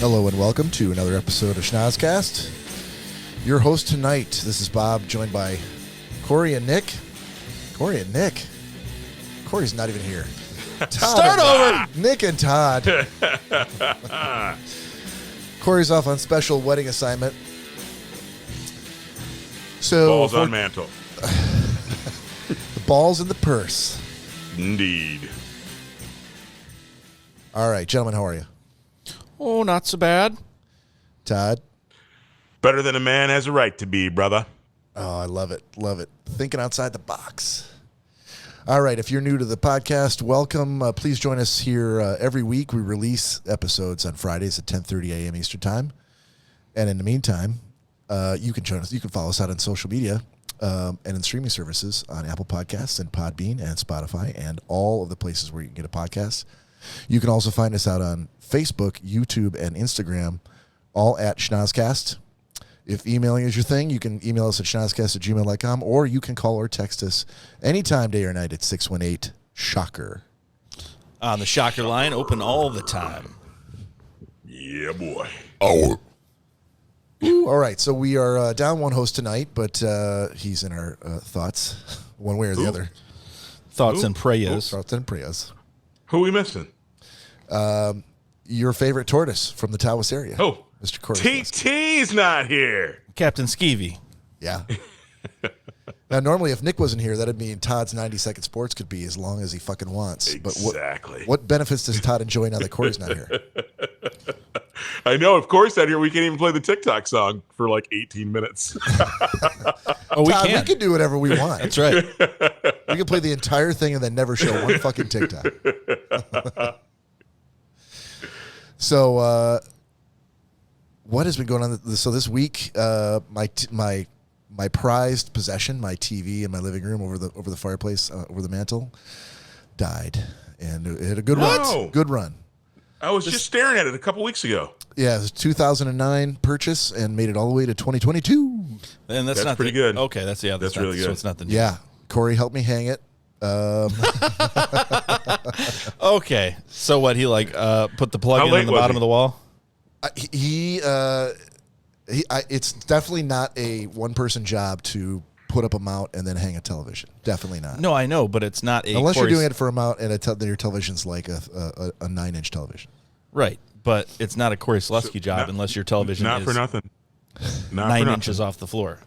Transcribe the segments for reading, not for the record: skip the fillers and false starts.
Hello and welcome to another episode of Schnozzcast. Your host tonight, this is Bob, joined by Cory and Nick. Cory's not even here. Start over! Nick and Todd. Cory's off on special wedding assignment. So Balls on mantle. The ball's in the purse. Indeed. All right, gentlemen, how are you? Oh, not so bad. Todd? Better than a man has a right to be, brother. Oh, I love it. Love it. Thinking outside the box. All right, if you're new to the podcast, welcome. Please join us here every week. We release episodes on Fridays at 10:30 a.m. Eastern Time. And in the meantime, you can join us. You can follow us out on social media and in streaming services on Apple Podcasts and Podbean and Spotify and all of the places where you can get a podcast. You can also find us out on Facebook, YouTube, and Instagram, all at Schnozzcast. If emailing is your thing, you can email us at schnozzcast@gmail.com, or you can call or text us anytime, day or night, at 618-SHOCKER. On the Shocker line, open all the time. Yeah, boy. Oh. All right, so we are down one host tonight, but he's in our thoughts, one way or the other. Thoughts and prayers. Thoughts and prayers. Who are we missing? Your favorite tortoise from the Tawas area. Oh, Mr. Cory. TT's not here. Captain Skeevy. Yeah. Now, normally, if Nick wasn't here, that'd mean Todd's 90-second sports could be as long as he fucking wants. Exactly. But what benefits does Todd enjoy now that Cory's not here? I know. If Cory's not here, we can't even play the TikTok song for like 18 minutes. Oh, Todd, we can do whatever we want. That's right. We can play the entire thing and then never show one fucking TikTok. So, what has been going on? So this week, my prized possession, my TV in my living room over the fireplace, over the mantle, died, and it had a good run. Good run. I was just staring at it a couple weeks ago. Yeah, it was a 2009 purchase and made it all the way to 2022. And that's not pretty good. Okay, that's really good. So it's not the new. Yeah, Cory helped me hang it. Okay, so what? He put the plug in the bottom of the wall. It's definitely not a one-person job to put up a mount and then hang a television. Definitely not. No, I know, but it's not a unless you're doing it for a mount and then your television's like a 9-inch television. Right, but it's not a Cory Slutsky job unless your television Not is for nothing. 9 inches off the floor.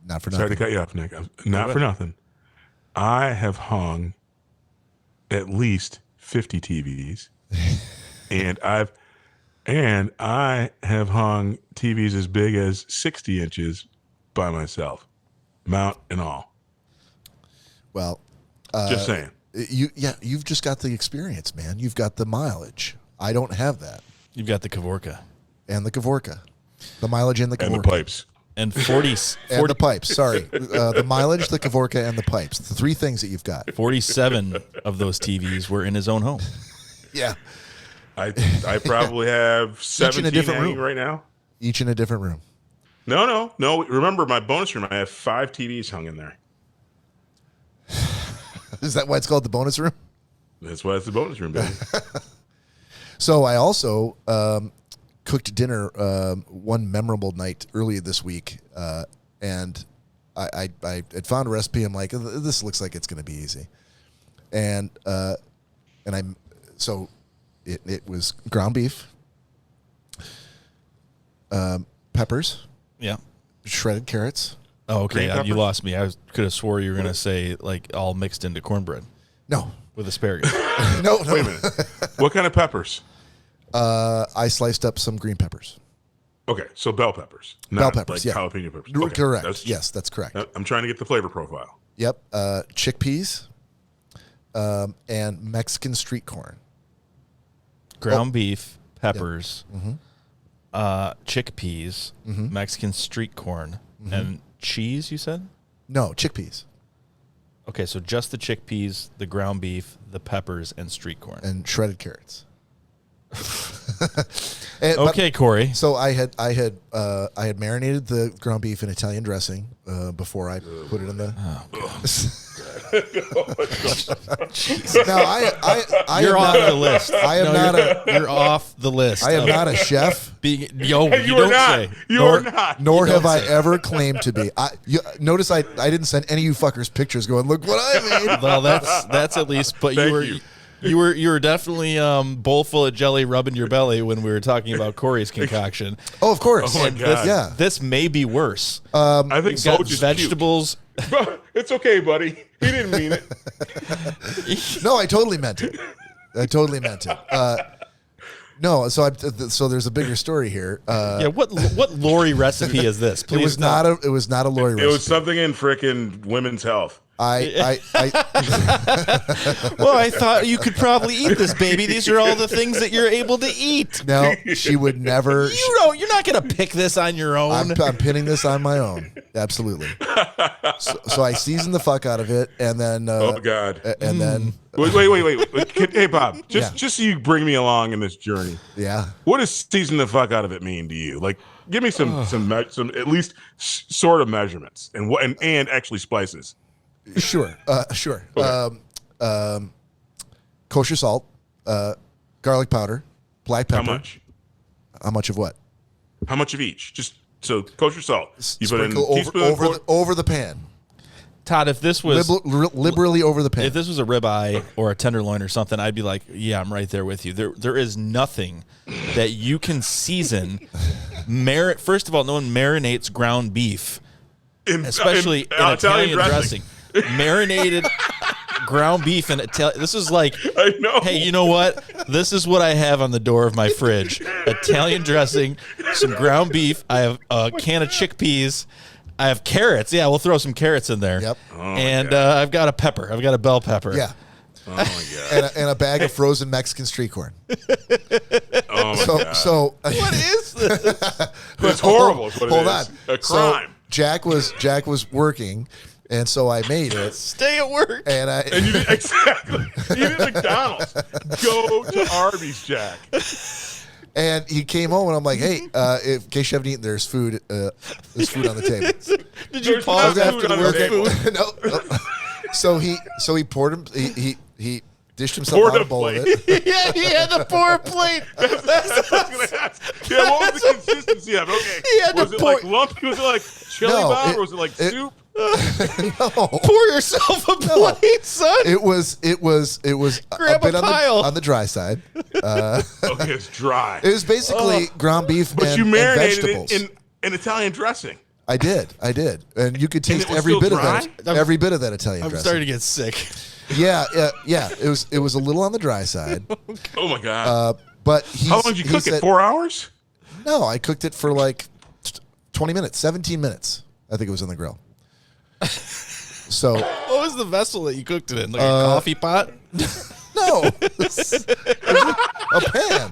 Not for nothing. Sorry to cut you off, Nick. Not for nothing. I have hung at least 50 TVs, and I have hung TVs as big as 60 inches by myself, mount and all. Well, just saying. You've just got the experience, man. You've got the mileage. I don't have that. You've got the Kavorka. And the Kavorka. The mileage and the Kavorka. And the pipes. And 40 and the pipes, sorry. The mileage, the Kavorka, and the pipes. The three things that you've got. 47 of those TVs were in his own home. Yeah. I probably have 17 hanging right now. Each in a different room. No. Remember, my bonus room, I have 5 TVs hung in there. Is that why it's called the bonus room? That's why it's the bonus room, baby. So I also cooked dinner one memorable night earlier this week, and I had found a recipe. I'm like, this looks like it's going to be easy, and it was ground beef, peppers, Yeah. shredded carrots. Oh, okay. Green You peppers? lost me. I could have swore you were going to say like all mixed into cornbread No, with asparagus. no. Wait a minute. What kind of peppers? I sliced up some green peppers. Okay, so bell peppers. Bell Not peppers, like yeah. jalapeno peppers. Okay, Correct. Yes, that's correct. I'm trying to get the flavor profile. Yep. Chickpeas and Mexican street corn. Ground beef, peppers, Mm-hmm. Chickpeas, Mexican street corn, and cheese, you said? No, chickpeas. Okay, so just the chickpeas, the ground beef, the peppers, and street corn. And shredded carrots. Okay, Cory. So I had marinated the ground beef in Italian dressing before I put it in the. Oh, God. Now, You're off the list. I am not You're off the list. I am not a chef. You You are don't not. say. You are not. Nor You have don't I say. ever claimed to be. Notice I didn't send any of you fuckers pictures going, look what I made. Well, that's at least. But you were definitely bowl full of jelly rubbing your belly when we were talking about Cory's concoction. Oh, of course. Oh my God. Yeah. This may be worse. I think You've got Bo just vegetables. puked. It's okay, buddy. He didn't mean it. No, I totally meant it. No, so there's a bigger story here. Yeah, what Lori recipe is this? Please it was not a Lori recipe. It was something in frickin' women's health. I Well, I thought you could probably eat this, baby. These are all the things that you're able to eat. no, she would never. You're not gonna pick this on your own. I'm pinning this on my own. Absolutely. So I seasoned the fuck out of it, and then Oh God. and then Wait. Hey, Bob. Just so you bring me along in this journey. yeah. What does season the fuck out of it mean to you? Like, give me some at least sort of measurements and actually spices. Sure. Sure. Okay. Kosher salt, garlic powder, black pepper. How much? How much of what? How much of each? Just so kosher salt. You put in Sprinkle a teaspoon over the pan. Todd, if this was Liberally over the pan. if this was a ribeye or a tenderloin or something, I'd be like, yeah, I'm right there with you. There is nothing that you can season. First of all, no one marinates ground beef, especially in Italian dressing. Marinated ground beef and this is like, I know. hey, you know what? This is what I have on the door of my fridge: Italian dressing, some ground beef. I have a can of chickpeas. I have carrots. Yeah, we'll throw some carrots in there. Yep. And I've got a pepper. I've got a bell pepper. Yeah. Oh my God. And a bag of frozen Mexican street corn. Oh my God. So What is this? It's horrible. Is what Hold it on. is. A crime. So Jack was working, and so I made it. Stay at work. And You did exactly. You did McDonald's. Go to Arby's, Jack. and he came home, and I'm like, hey, in case you haven't eaten, there's food on the table. Did you There's pause no after food the on the work table. food? No. So he poured him. He dished himself Poured out a a bowl of plate. it. Yeah, he had to pour a plate. I was gonna ask. Yeah, what was the consistency of it? Okay. He had to Was it pour- like lumpy? Was it like chili No, bob? Or was it like soup? No. Pour yourself a plate, son. It was Grab a bit a pile. on the dry side. Okay, it's dry. It was basically ground beef But and, you and marinated vegetables. it in Italian dressing. I did, and you could taste it was every still bit dry? of that. Every bit of that Italian I'm dressing. starting to get sick. Yeah. It was a little on the dry side, Oh my God. but How long did you cook it? 4 hours? No, I cooked it for like 20 minutes, 17 minutes. I think it was on the grill. So What was the vessel that you cooked it in? Like a coffee pot? no, a pan.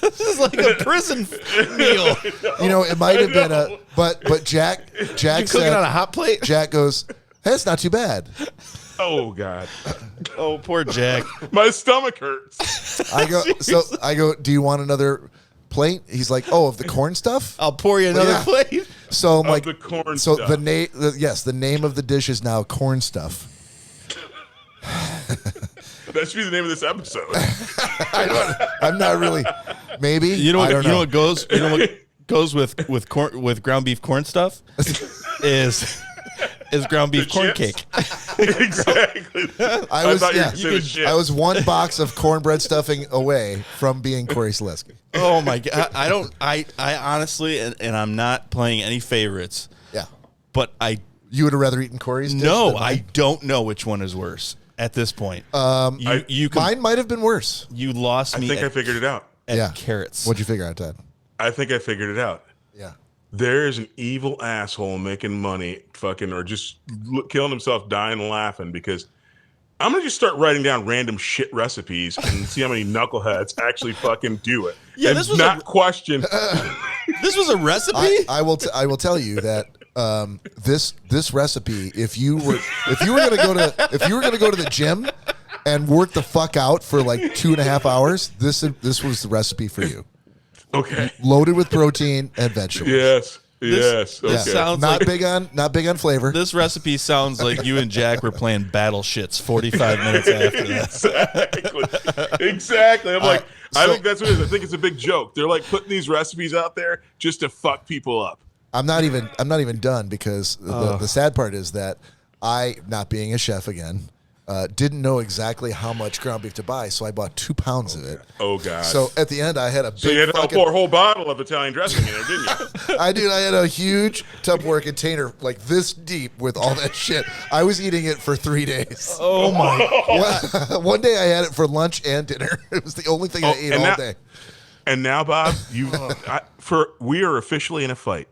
This is like a prison meal. You know, it might have been a, but Jack You cook it on said, a hot plate? Jack goes, hey, it's not too bad. Oh God. Oh, poor Jack. My stomach hurts. I go, do you want another plate? He's like, oh, of the corn stuff? I'll pour you another Yeah. plate. So I'm Of like, the corn so stuff. the name of the dish is now corn stuff. That should be the name of this episode. I'm not really, maybe. You know I what? don't You know what goes with ground beef corn stuff is ground beef corn chips? cake. Exactly. I thought you were gonna say the shit. I was one box of cornbread stuffing away from being Cory Selesky. Oh my god! I honestly, and I'm not playing any favorites, Yeah. but You would have rather eaten Cory's dish no, than I mine? don't know which one is worse at this point. Mine might have been worse. You lost I me. think I at, figured it out. at Yeah. carrots. What'd you figure out, Todd? I think I figured it out. Yeah. There is an evil asshole making money, fucking, or just killing himself, dying and laughing because I'm gonna just start writing down random shit recipes and see how many knuckleheads actually fucking do it. Yeah, and this was not question. This was a recipe. I will tell you that this recipe, if you were gonna go to the gym and work the fuck out for like 2.5 hours, this was the recipe for you. Okay. Loaded with protein and vegetables. Yes. Yes. Okay. This sounds not like not big on flavor. this recipe sounds like you and Jack were playing battle shits 45 minutes after that. Exactly. I'm like, I so- think that's what it is. I think it's a big joke. They're like putting these recipes out there just to fuck people up. I'm not even done because the sad part is that I, not being a chef again, didn't know exactly how much ground beef to buy, so I bought 2 pounds of it. Oh God! So at the end, I had a big. So you had to pour a whole bottle of Italian dressing in there, didn't you? I had a huge Tupperware container like this deep with all that shit. I was eating it for 3 days. Oh my! One day I had it for lunch and dinner. It was the only thing I ate all day. And now, Bob, we are officially in a fight.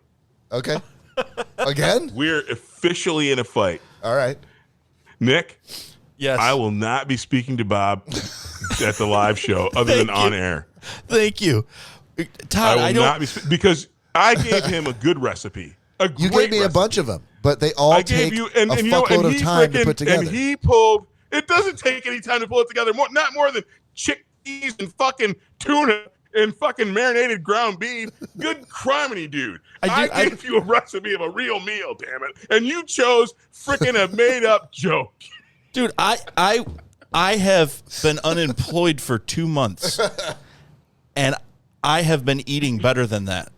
Okay. Again? We're officially in a fight. All right. Nick, Yes, I will not be speaking to Bob at the live show other than on air. Thank you, Todd. I will not be because I gave him a good recipe. You gave me a bunch of them, but they all take a fuckload of time to put together. And he pulled. It doesn't take any time to pull it together. Not more than chickpeas and fucking tuna and fucking marinated ground beef. Good criminy, dude. I gave you a recipe of a real meal, damn it, and you chose freaking a made up joke. Dude, I have been unemployed for 2 months, and I have been eating better than that.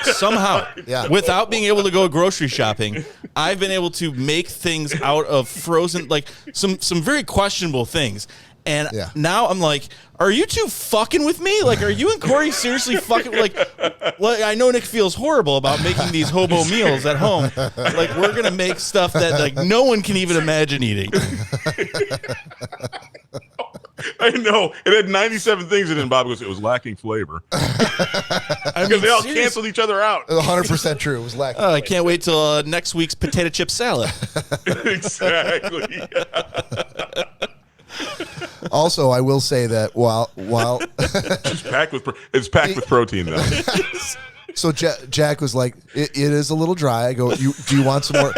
Somehow, without being able to go grocery shopping, I've been able to make things out of frozen, like some very questionable things. And now I'm like, are you two fucking with me? Like, are you and Cory seriously fucking? Like, I know Nick feels horrible about making these hobo meals at home. Like, we're gonna make stuff that like no one can even imagine eating. I know. It had 97 things in it, and Bob goes, it was lacking flavor. Because they all canceled each other out. 100% true. It was lacking. I can't wait till next week's potato chip salad. Exactly. Also, I will say that while it's packed with protein though. so Jack was like, it is a little dry. I go, do you want some more?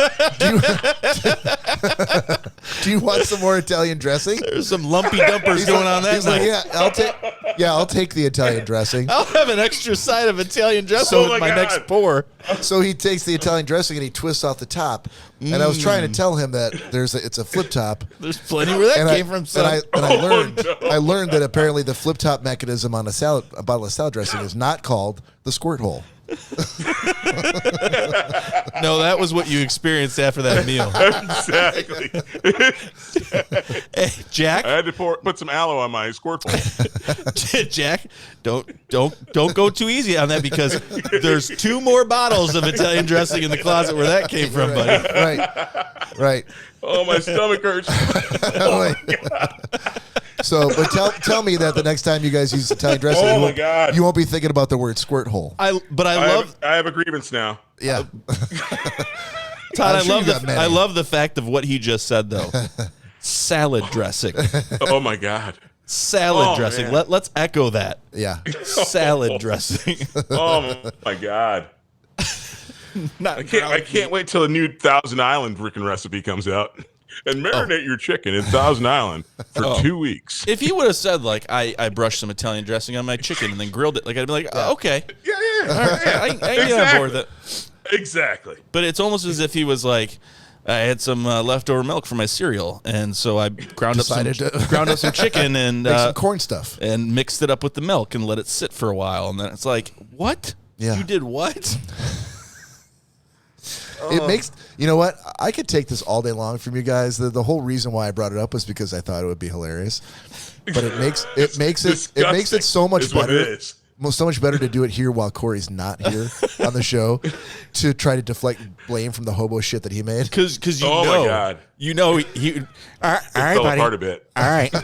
Do you want some more Italian dressing? There's some lumpy dumpers going on that night. Like, I'll take the Italian dressing. I'll have an extra side of Italian dressing with my next pour. So he takes the Italian dressing and he twists off the top. And I was trying to tell him that it's a flip top. There's plenty where that came from. Son. I learned that apparently the flip top mechanism on a bottle of salad dressing is not called the squirt hole. No, that was what you experienced after that meal. Exactly. Hey, Jack, I had to put some aloe on my squirt hole. Jack, don't go too easy on that because there's 2 more bottles of Italian dressing in the closet where that came from, buddy. Right. Oh, my stomach hurts. Oh, my God. So, but tell me that the next time you guys use Italian dressing, you won't be thinking about the word squirt hole. I have a grievance now. Yeah. Todd, I love the fact of what he just said though. Salad dressing. Oh my God. Salad dressing. Let's echo that. Yeah. Salad dressing. Oh my God. I can't wait till the new Thousand Island freaking recipe comes out. And marinate your chicken in Thousand Island for 2 weeks. If he would have said, like, I brushed some Italian dressing on my chicken and then grilled it, like, I'd be like, oh, okay. Yeah. All right, I can get on board with it. Exactly. But it's almost as if he was like, I had some leftover milk for my cereal, and so I ground up some chicken and make some corn stuff and mixed it up with the milk and let it sit for a while. And then it's like, what? Yeah. You did what? It makes, you know what? I could take this all day long from you guys. The whole reason why I brought it up was because I thought it would be hilarious. But it makes it so much better. So much better to do it here while Cory's not here on the show to try to deflect blame from the hobo shit that he made. Because my God. You know he all right, buddy. Apart a bit. All right.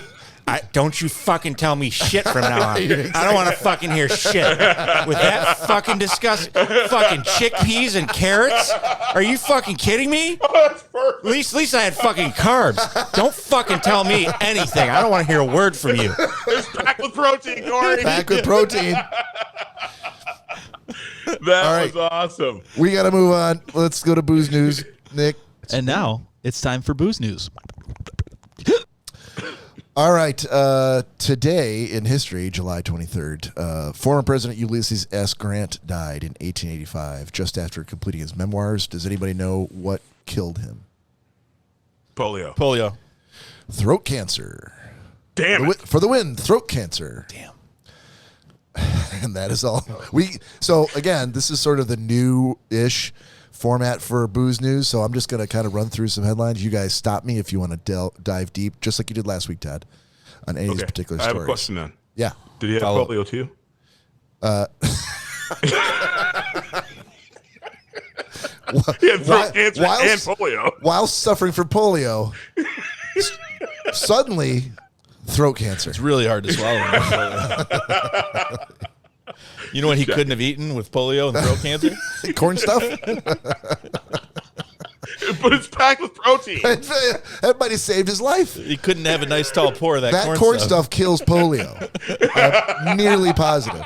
Don't you fucking tell me shit from now on. I don't want to fucking hear shit. With that fucking disgusting fucking chickpeas and carrots? Are you fucking kidding me? Oh, that's perfect. At least I had fucking carbs. Don't fucking tell me anything. I don't want to hear a word from you. It's packed with protein, Cory. Packed with protein. That was awesome. We got to move on. Let's go to booze news, Nick. And now it's time for booze news. All right. Today in history, July 23rd, former President Ulysses S. Grant died in 1885, just after completing his memoirs. Does anybody know what killed him? Polio. Throat cancer. Damn it. For the win, throat cancer. Damn. And that is all. So again, this is sort of the new-ish format for booze news, so I'm just going to kind of run through some headlines. You guys stop me if you want to dive deep, just like you did last week, Todd, on any of these particular stories. I have a question then. Yeah. Did he have polio too? He had throat cancer and polio. While suffering from polio, suddenly throat cancer. It's really hard to swallow. You know what he couldn't have eaten with polio and throat cancer? Corn stuff? But it's packed with protein. That might have saved his life. He couldn't have a nice tall pour of that corn stuff kills polio. I'm nearly positive.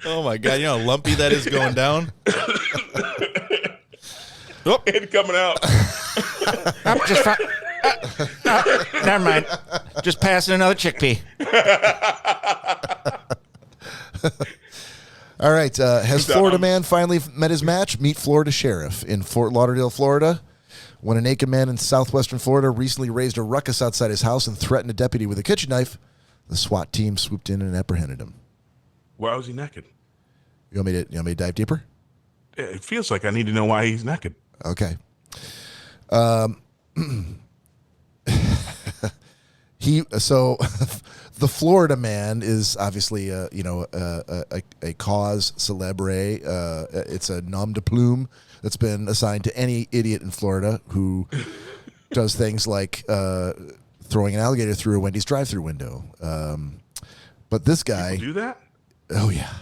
Oh, my God. You know how lumpy that is going down? Oh. It's coming out. Never mind. Just passing another chickpea. All right. Has Florida man finally met his match? Meet Florida sheriff in Fort Lauderdale, Florida. When a naked man in southwestern Florida recently raised a ruckus outside his house and threatened a deputy with a kitchen knife, the SWAT team swooped in and apprehended him. Why was he naked? You want me to dive deeper? It feels like I need to know why he's naked. Okay. The Florida man is obviously a cause celebre. It's a nom de plume that's been assigned to any idiot in Florida who does things like throwing an alligator through a Wendy's drive-through window. But this guy, People do that? Oh yeah,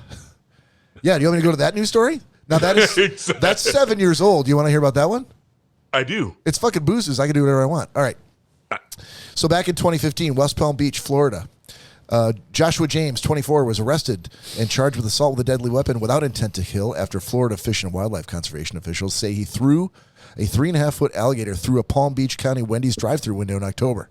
yeah. Do you want me to go to that news story? Now that's 7 years old. Do you want to hear about that one? I do. It's fucking boozes. I can do whatever I want. All right. So back in 2015, West Palm Beach, Florida, Joshua James, 24, was arrested and charged with assault with a deadly weapon without intent to kill after Florida Fish and Wildlife Conservation officials say he threw a 3.5-foot alligator through a Palm Beach County Wendy's drive-through window in October.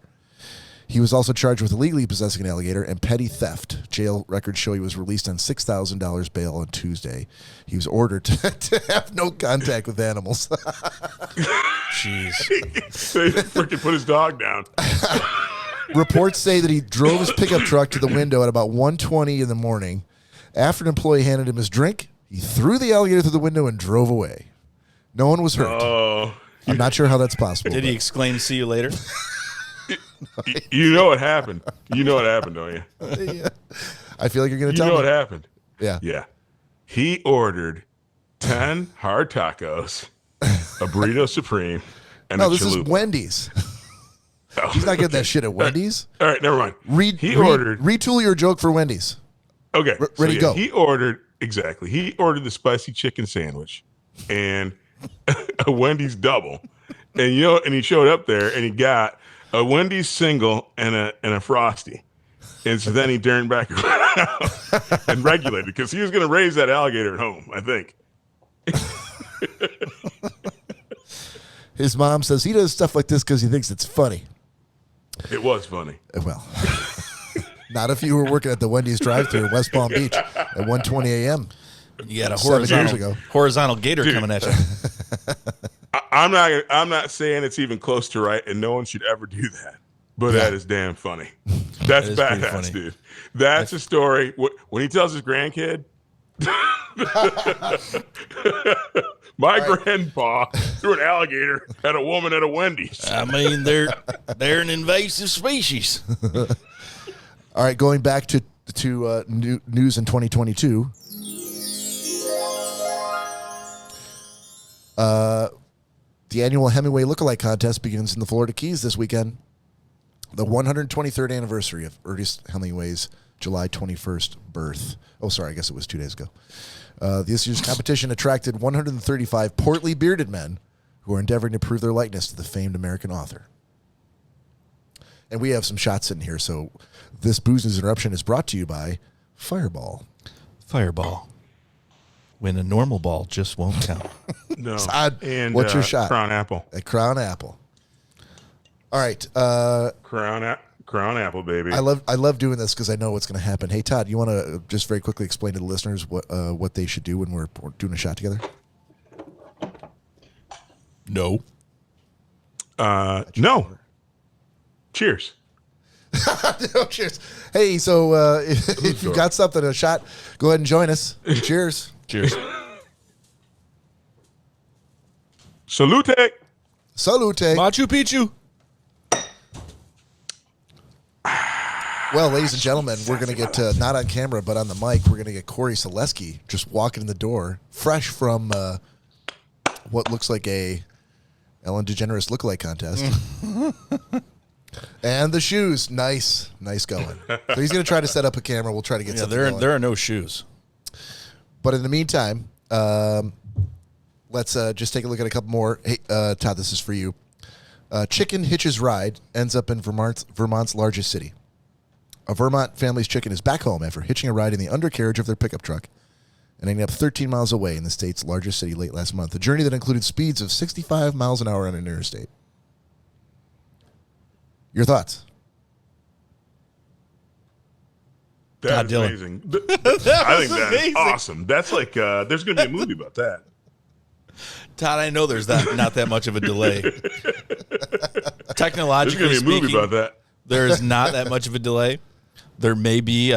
He was also charged with illegally possessing an alligator and petty theft. Jail records show he was released on $6,000 bail on Tuesday. He was ordered to have no contact with animals. Jeez. They freaking put his dog down. Reports say that he drove his pickup truck to the window at about 1:20 in the morning. After an employee handed him his drink, he threw the alligator through the window and drove away. No one was hurt. Oh. I'm not sure how that's possible. Did he exclaim, "See you later"? You know what happened. You know what happened, don't you? Yeah. I feel like you're going to tell me. You know what happened. Yeah. Yeah. He ordered 10 hard tacos, a burrito supreme, and a chalupa. This is Wendy's. Oh. He's not getting that shit at Wendy's. All right, never mind. Retool your joke for Wendy's. Okay. Ready to go. He ordered the spicy chicken sandwich and a Wendy's double. And he showed up there and he got a Wendy's single and a Frosty. And so then he turned back around and regulated because he was going to raise that alligator at home, I think. His mom says he does stuff like this because he thinks it's funny. It was funny. Well, not if you were working at the Wendy's drive-thru in West Palm Beach at 1:20 a.m. You got a 7 years ago. horizontal gator coming at you. I'm not saying it's even close to right, and no one should ever do that. But that is damn funny. That's badass, dude. That's a story. When he tells his grandkid, my grandpa threw an alligator at a woman at a Wendy's. I mean, they're an invasive species. All right, going back to news in 2022. The annual Hemingway Lookalike Contest begins in the Florida Keys this weekend. The 123rd anniversary of Ernest Hemingway's July 21st birth. Oh, sorry, I guess it was 2 days ago. This year's competition attracted 135 portly, bearded men who are endeavoring to prove their likeness to the famed American author. And we have some shots in here, so this booze news interruption is brought to you by Fireball. Fireball. When a normal ball just won't count. No. And what's your shot? Crown Apple. A Crown Apple. All right. Crown Crown apple, baby. I love doing this because I know what's going to happen. Hey, Todd, you want to just very quickly explain to the listeners what they should do when we're doing a shot together? No. No. Cheers. No, cheers. Hey, so if you got something, a shot, go ahead and join us. Cheers. Cheers. Salute. Salute. Machu Picchu. Well, ladies and gentlemen, we're going to get, not on camera, but on the mic, we're going to get Cory Selesky just walking in the door, fresh from what looks like a Ellen DeGeneres lookalike contest. And the shoes. Nice going. So he's going to try to set up a camera. We'll try to get something going. There are no shoes. But in the meantime, let's just take a look at a couple more. Hey, Todd, this is for you. Chicken hitches ride ends up in Vermont's largest city. A Vermont family's chicken is back home after hitching a ride in the undercarriage of their pickup truck and ending up 13 miles away in the state's largest city late last month. A journey that included speeds of 65 miles an hour on an interstate. Your thoughts? That's Todd Dillon. amazing. I think that's awesome. That's like, there's going to be a movie about that. Todd, I know there's not that much of a delay. Technologically There's going to be a movie speaking, about that. there is not that much of a delay. There may be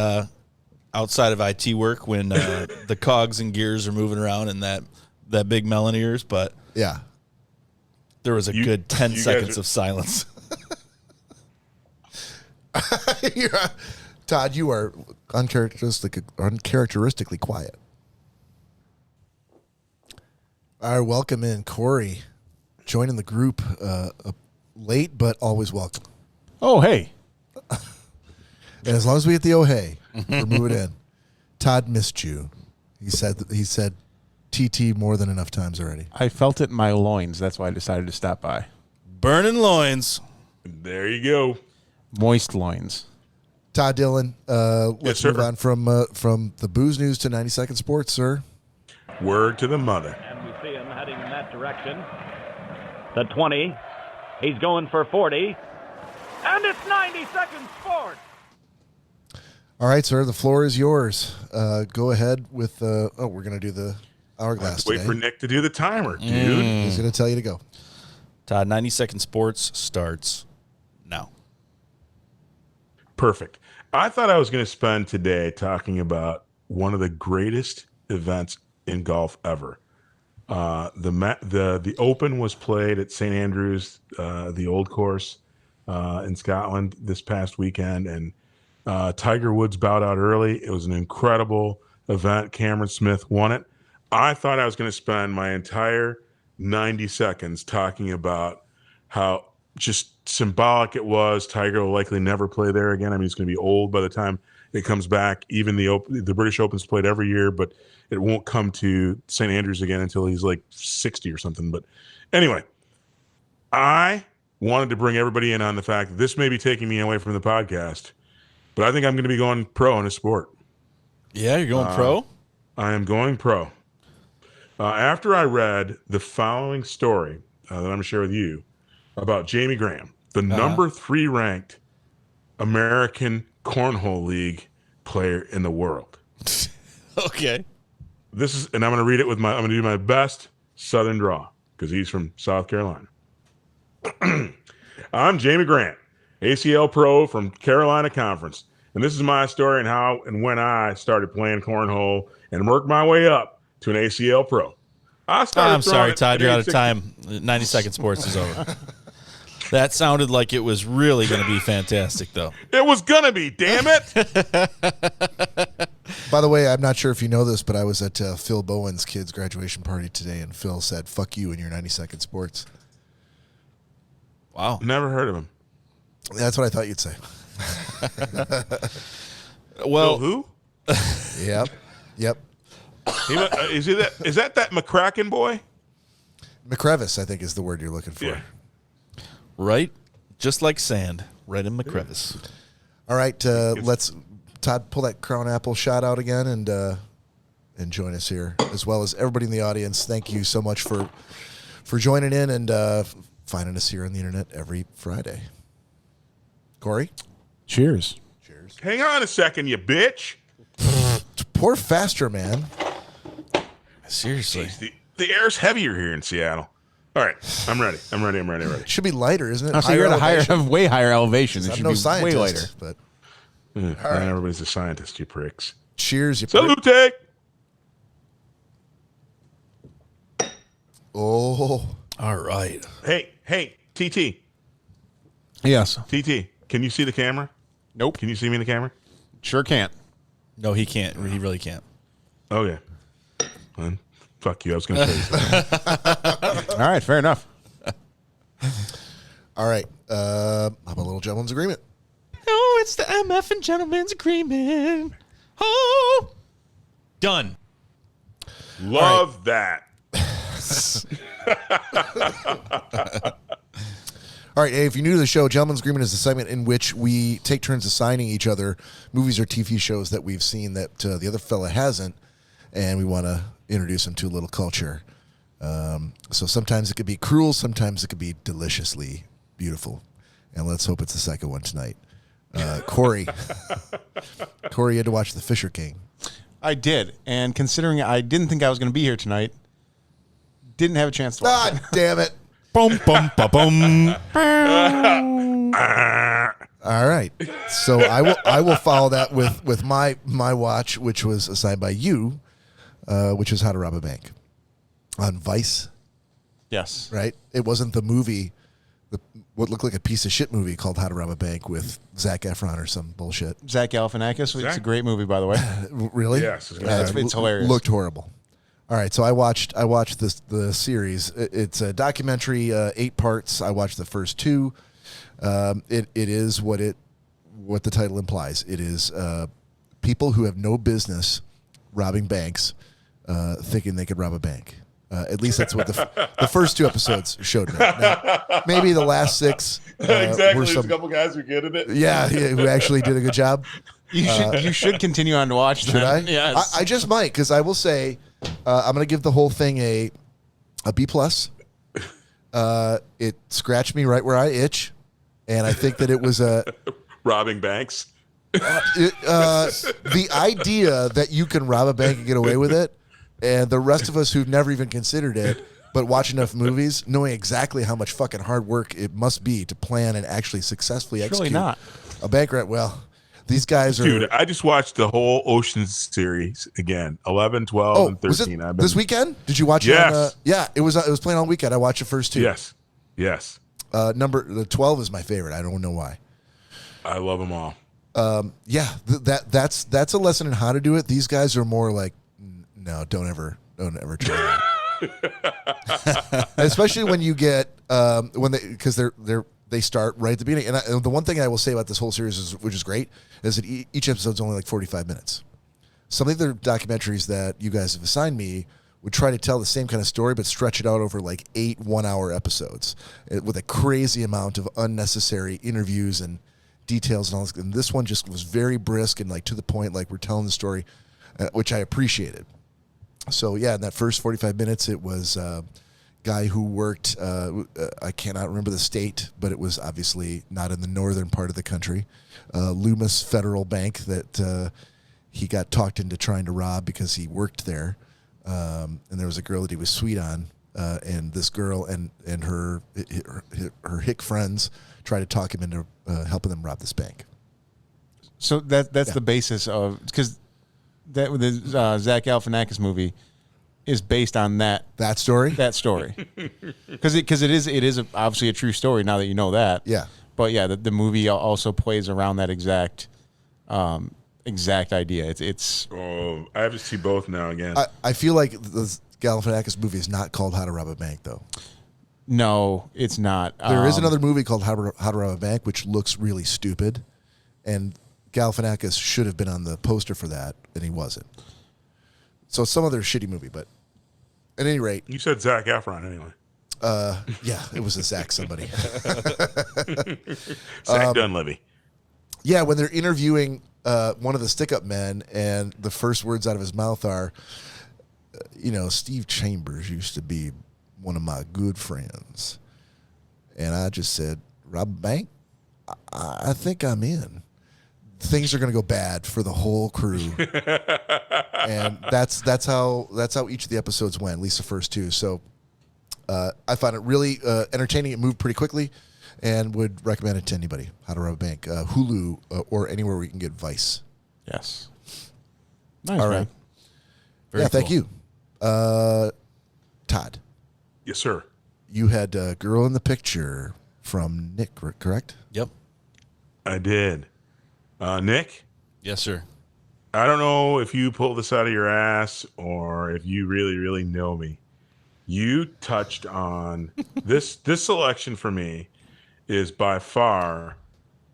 outside of IT work when the cogs and gears are moving around in that big melon ears, but Yeah. there was a good 10 seconds of silence. Todd, you are uncharacteristically quiet. All right, welcome in Cory, joining the group late, but always welcome. Oh, hey. And as long as we get the oh hey, we're moving in. Todd missed you. He said TT more than enough times already. I felt it in my loins. That's why I decided to stop by. Burning loins. There you go. Moist loins. Todd Dillon, let's sir. move on from the booze news to 90-second sports, sir. Word to the mother. And we see him heading in that direction. The 20. He's going for 40. And it's 90-second sports. All right, sir, the floor is yours. Go ahead with we're going to do the hourglass Wait today. for Nick to do the timer, dude. He's going to tell you to go. Todd, 90-second sports starts now. Perfect. I thought I was going to spend today talking about one of the greatest events in golf ever. The Open was played at St. Andrews, the old course in Scotland this past weekend, and Tiger Woods bowed out early. It was an incredible event. Cameron Smith won it. I thought I was going to spend my entire 90 seconds talking about how just symbolic it was. Tiger will likely never play there again. I mean, he's going to be old by the time it comes back. Even the British Open's played every year, but it won't come to St. Andrews again until he's like 60 or something. But anyway, I wanted to bring everybody in on the fact that this may be taking me away from the podcast, but I think I'm going to be going pro in a sport. Yeah, you're going pro? I am going pro. After I read the following story that I'm going to share with you about Jamie Graham, the number 3 ranked American Cornhole League player in the world. Okay. And I'm going to read it I'm going to do my best Southern draw because he's from South Carolina. I'm Jamie Grant, ACL pro from Carolina Conference. And this is my story and how and when I started playing cornhole and worked my way up to an ACL pro. I'm sorry, Todd. You're out of time. 90-second sports is over. That sounded like it was really going to be fantastic, though. It was going to be, damn it. By the way, I'm not sure if you know this, but I was at Phil Bowen's kid's graduation party today, and Phil said, fuck you in your 90-second sports. Wow. Never heard of him. That's what I thought you'd say. Well, Phil who? Yep. Is that McCracken boy? McCrevis, I think, is the word you're looking for. Yeah. right? Just like sand, right in the crevice. All right, let's, Todd, pull that Crown Apple shot out again and join us here, as well as everybody in the audience. Thank you so much for joining in and finding us here on the internet every Friday. Cory? Cheers. Hang on a second, you bitch. Pour faster, man. Seriously. Jeez, the air's heavier here in Seattle. All right, I'm ready. It should be lighter, isn't it? So you're at a way higher elevation. It I'm should no be scientist, way lighter. but Not everybody's a scientist, you pricks. cheers, you. Salute. Oh, All right. Hey, TT. Yes. TT, can you see the camera? Nope. Can you see me in the camera? Sure can't. No, he can't. He really can't. Okay. Well, fuck you. I was going to say All right, fair enough. all right. How about a little gentleman's agreement? Oh, it's the MF and Gentleman's Agreement. Oh. Done. Love that. All right, hey, if you're new to the show, Gentleman's Agreement is a segment in which we take turns assigning each other movies or TV shows that we've seen that the other fella hasn't, and we want to introduce him to a little culture. So sometimes it could be cruel, sometimes it could be deliciously beautiful, and let's hope it's the second one tonight. Cory, you had to watch The Fisher King. I did, and considering I didn't think I was going to be here tonight, didn't have a chance to watch it. Damn it. Boom, boom, ba, boom. All right, so I will follow that with my watch, which was assigned by you, which is How to Rob a Bank on Vice. Yes. Right? It wasn't the movie, what looked like a piece of shit movie called How to Rob a Bank with Zac Efron or some bullshit. Zach Galifianakis. It's a great movie, by the way. Really? Yes. It's hilarious. Looked horrible. All right, so I watched the series. It's a documentary, 8 parts. I watched the first 2. It is what the title implies. It is people who have no business robbing banks, thinking they could rob a bank. At least that's what the first 2 episodes showed me. Now, maybe the last 6 exactly. were There's some, a couple guys who get at it. yeah, who actually did a good job. You should continue on to watch them. Should I? Yes. I just might, because I will say I'm going to give the whole thing a B+. It scratched me right where I itch, and I think that it was Robbing banks. the idea that you can rob a bank and get away with it, and the rest of us who've never even considered it, but watch enough movies, knowing exactly how much fucking hard work it must be to plan and actually successfully execute really not. a bank robbery. Well, these guys are... Dude, I just watched the whole Ocean's series again, 11, 12, and 13. Was it this weekend? Did you watch Yes. it? Yeah, it was playing all weekend. I watched the first 2. Yes. The 12 is my favorite. I don't know why. I love them all. Yeah, that's a lesson in how to do it. These guys are more like, no, don't ever try that. Especially when you get because they start right at the beginning. And the one thing I will say about this whole series which is great, is that each episode's only like 45 minutes. Some of the other documentaries that you guys have assigned me would try to tell the same kind of story, but stretch it out over like 8 one-hour episodes with a crazy amount of unnecessary interviews and details and all this. And this one just was very brisk and like to the point, like we're telling the story, which I appreciated. So yeah, in that first 45 minutes, it was a guy who worked, I cannot remember the state, but it was obviously not in the northern part of the country, Loomis Federal Bank that he got talked into trying to rob because he worked there. And there was a girl that he was sweet on, and this girl and her hick friends tried to talk him into helping them rob this bank. So that's the basis of, because the Zach Galifianakis movie is based on that story. That story, because it is obviously a true story. Now that you know that, Yeah. But yeah, the movie also plays around that exact idea. It's Oh, I have to see both now again. I feel like the Galifianakis movie is not called How to Rob a Bank, though. no, it's not. There is another movie called How to Rob a Bank, which looks really stupid, and Galifianakis should have been on the poster for that, and he wasn't. So it's some other shitty movie, but at any rate, You said Zac Efron anyway. yeah, it was a Zach somebody. Zach Dunleavy. Yeah, when they're interviewing one of the stick-up men, and the first words out of his mouth are, Steve Chambers used to be one of my good friends. And I just said, rob a bank? I think I'm in. things are going to go bad for the whole crew. And that's how each of the episodes went, at least the first two. So I found it really entertaining. It moved pretty quickly, and would recommend it to anybody. How to Rob a Bank, Hulu, or anywhere where you can get Vice. Yes. Nice, All right. man. Very Thank cool. you. Todd, Yes, sir. you had a girl in the picture from Nick, correct? Yep. I did. Nick, Yes, sir. I don't know if you pulled this out of your ass or if you really, really know me. You touched on this selection for me is by far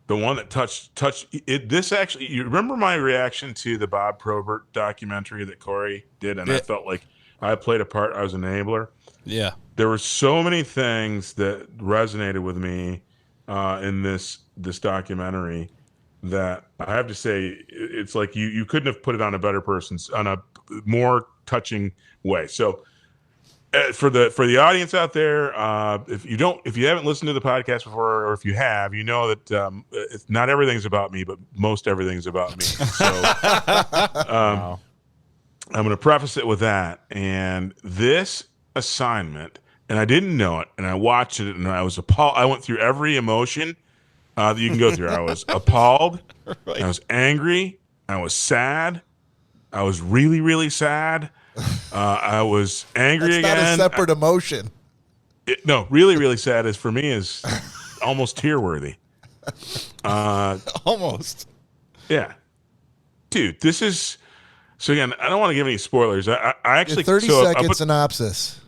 the one that touched it. This actually, you remember my reaction to the Bob Probert documentary that Cory did, and Yeah. I felt like I played a part. I was an enabler. Yeah. There were so many things that resonated with me in this documentary that I have to say it's like you couldn't have put it on a better person's on a more touching way. So for the audience out there, if you haven't listened to the podcast before, or if you have, you know that it's not everything's about me, but most everything's about me. So I'm going to preface it with that. And this assignment, and I didn't know it, and I watched it, and I was appalled. I went through every emotion that you can go through. I was appalled. Right. I was angry. I was sad. I was really, really sad. I was angry That's again. not a separate emotion. No, really, really sad is for me is almost tear-worthy. Almost. Yeah. Dude, this is... So again, I don't want to give any spoilers. I actually... 30-second synopsis.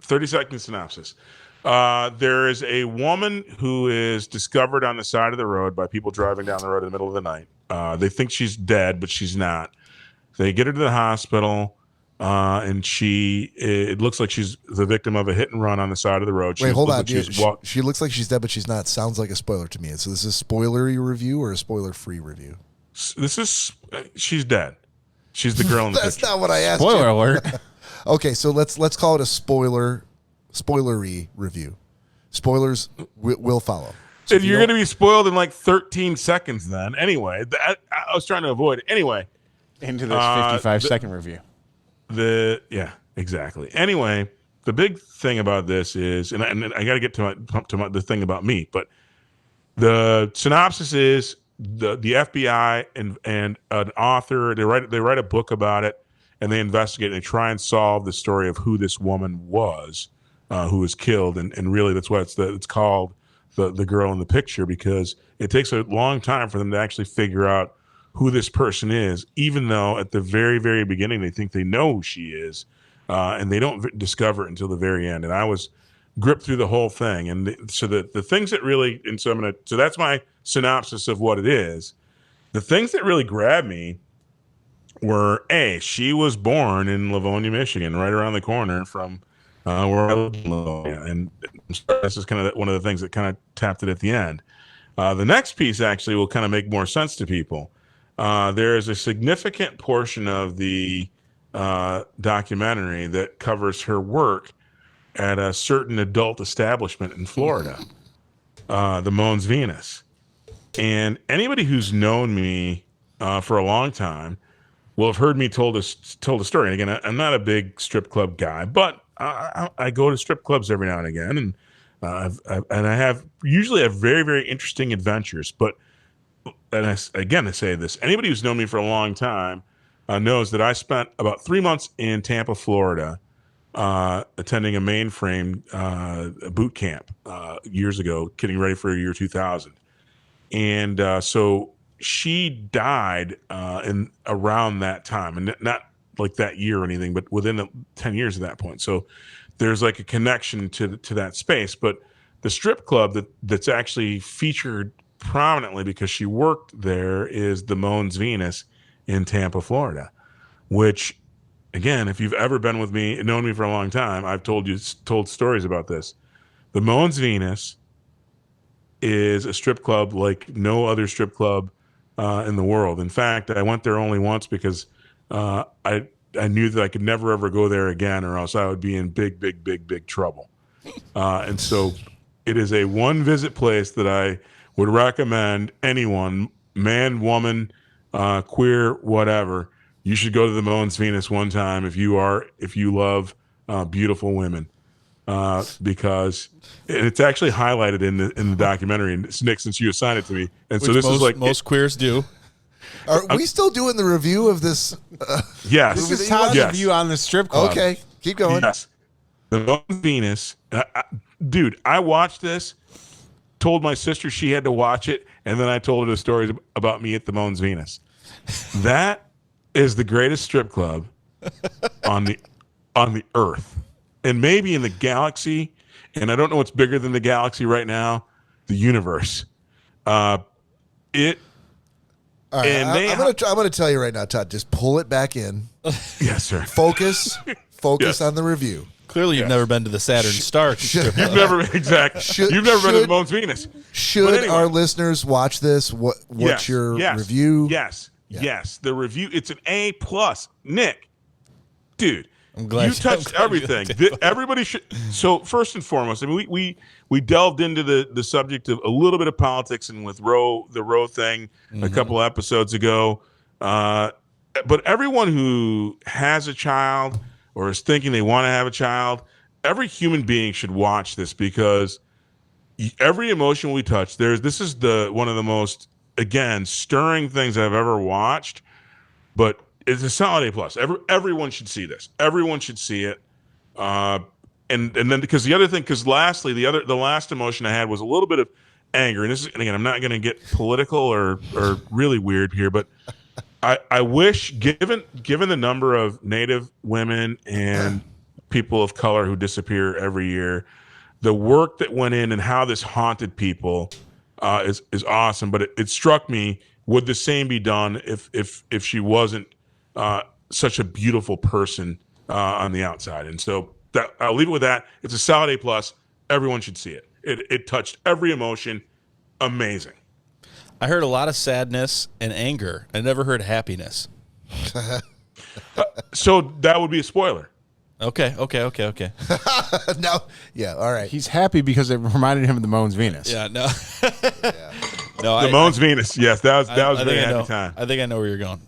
30-second synopsis. There is a woman who is discovered on the side of the road by people driving down the road in the middle of the night. They think she's dead, but she's not. They get her to the hospital, and it looks like she's the victim of a hit and run on the side of the road. Wait, hold on. Like She looks like she's dead, but she's not. Sounds like a spoiler to me. So this is a spoilery review or a spoiler-free review? She's dead. She's the girl in the That's picture. not what I asked. Spoiler you. alert. Okay, so let's call it a spoilery review. Spoilers will follow. So And if you you're don't- going to be spoiled in like 13 seconds then. Anyway, I was trying to avoid it. Anyway. Into this 55-second review. Yeah, exactly. Anyway, the big thing about this is, and I got to get to the thing about me, but the synopsis is the FBI and an author, they write a book about it, and they investigate and they try and solve the story of who this woman was, who was killed, and really that's what it's called, the girl in the picture, because it takes a long time for them to actually figure out who this person is, even though at the very, very beginning they think they know who she is, and they don't discover it until the very end. And I was gripped through the whole thing, and so the things that really, and so that's my synopsis of what it is. The things that really grabbed me were she was born in Livonia, Michigan, right around the corner from where I live in Livonia, and this is kind of one of the things that kind of tapped it at the end. The next piece actually will kind of make more sense to people. There is a significant portion of the documentary that covers her work at a certain adult establishment in Florida, the Mons Venus. And anybody who's known me for a long time will have heard me told a story. And again, I'm not a big strip club guy, but I go to strip clubs every now and again, and I have usually very, very interesting adventures. But I say this: anybody who's known me for a long time knows that I spent about 3 months in Tampa, Florida, attending a mainframe boot camp years ago, getting ready for year 2000. And so she died in around that time, and not like that year or anything, but within 10 years at that point. So there's like a connection to that space. But the strip club that's actually featured prominently because she worked there is the Mons Venus in Tampa, Florida, which, again, if you've ever been with me and known me for a long time, I've told stories about this. The Mons Venus is a strip club like no other strip club in the world. In fact, I went there only once because I knew that I could never ever go there again, or else I would be in big, big, big, big trouble. And so it is a one visit place that I would recommend anyone man, woman, queer, whatever, you should go to the Moans Venus one time if you love beautiful women, because it's actually highlighted in the documentary. And Nick, since you assigned it to me, and so Which this is like most queers do. Are we still doing the review of this? Yes, This is Todd's Yes. review on the strip club. Okay, keep going. Yes, the Moans Venus, dude. I watched this. Told my sister she had to watch it, and then I told her the stories about me at the Moans Venus. That is the greatest strip club on the earth, and maybe in the galaxy. And I don't know what's bigger than the galaxy right now, the universe. It. All right, And I'm gonna tell you right now, Todd. Just pull it back in. Yes, sir. Focus Yes. on the review. Clearly, you've never been to the Saturn Star. You've never exactly. You've never been to the Moans Venus. Should anyway. our listeners watch this? What's Yes, your yes, review? Yes, yes. The review. It's an A+. Nick, dude, I'm glad you touched everything. Everybody should. So first and foremost, I mean, we delved into the subject of a little bit of politics and with the Roe thing a couple episodes ago. But everyone who has a child or is thinking they want to have a child, every human being should watch this, because every emotion we touch, this is one of the most, again, stirring things I've ever watched. But it's a solid A+. Everyone should see this. Everyone should see it. And then because lastly, the last emotion I had was a little bit of anger. And again, I'm not going to get political or really weird here, but I wish, given the number of Native women and people of color who disappear every year, the work that went in and how this haunted people is awesome. But it struck me, would the same be done if she wasn't such a beautiful person on the outside? And so I'll leave it with that. It's a solid A+. Everyone should see it. It touched every emotion. Amazing. I heard a lot of sadness and anger. I never heard happiness. So that would be a spoiler. Okay. No, yeah, all right. He's happy because it reminded him of the Moans Venus. Yeah, no. No, The Moans Venus. Yes, that was a very think I happy know. time. I think I know where you're going.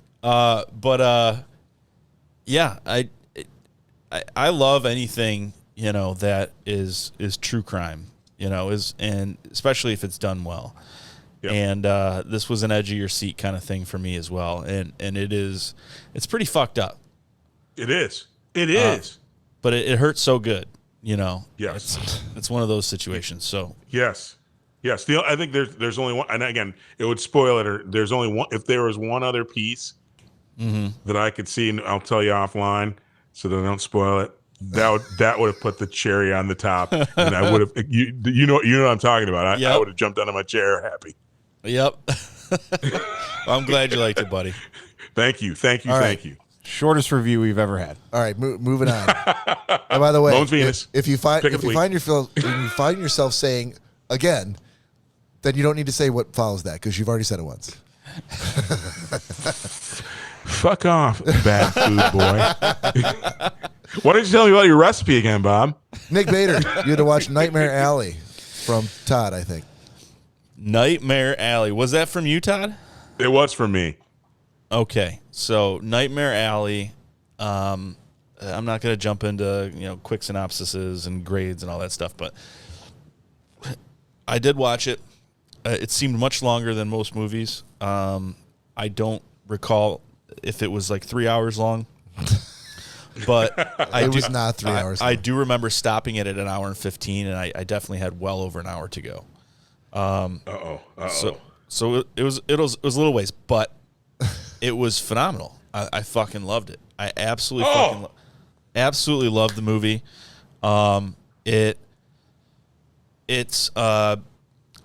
Yeah, I love anything, that is true crime, and especially if it's done well. Yep. And this was an edge of your seat kind of thing for me as well. And it's pretty fucked up. It is. But it hurts so good, Yes. It's one of those situations. So Yes. I think there's only one, and again, it would spoil it. Or there's only one. If there was one other piece that I could see, and I'll tell you offline, so that I don't spoil it. That would have put the cherry on the top, and I would have. You know what I'm talking about. I would have jumped out of my chair happy. Yep. Well, I'm glad you liked it, buddy. Thank you. Right. Shortest review we've ever had. All right, moving on. And by the way, Moans Venus. if you find yourself saying again, then you don't need to say what follows that, because you've already said it once. Fuck off, bad food boy. Why don't you tell me about your recipe again, Bob? Nick Bader, you had to watch Nightmare Alley from Todd, I think. Nightmare Alley. Was that from you, Todd? It was from me. Okay, so Nightmare Alley. I'm not going to jump into quick synopsises and grades and all that stuff, but I did watch it. It seemed much longer than most movies. I don't recall if it was like 3 hours long, but It was not 3 hours. I do remember stopping it at an hour and 15, and I definitely had well over an hour to go. So it was a little ways, but it was phenomenal. I fucking loved it. I absolutely loved the movie.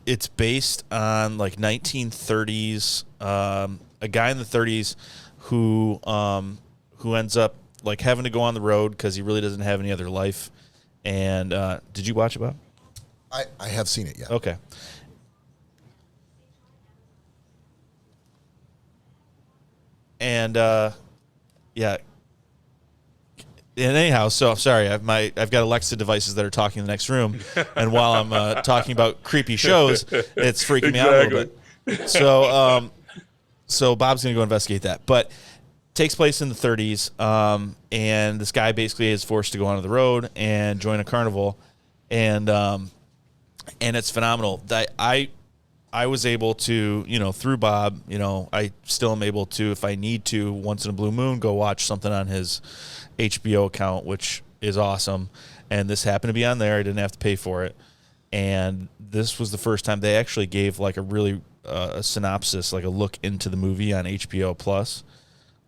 It's based on like 1930s, a guy in the 30s who ends up like having to go on the road because he really doesn't have any other life. And did you watch it, Bob? I have seen it, yeah. Okay. And yeah. And anyhow, so I'm sorry. I've got Alexa devices that are talking in the next room, and while I'm talking about creepy shows, it's freaking me out a little bit. So So Bob's going to go investigate that. But takes place in the 30s, and this guy basically is forced to go onto the road and join a carnival, and it's phenomenal. I was able to, through Bob, I still am able to, if I need to, once in a blue moon, go watch something on his HBO account, which is awesome. And this happened to be on there. I didn't have to pay for it. And this was the first time they actually gave like a really a synopsis, like a look into the movie on HBO Plus,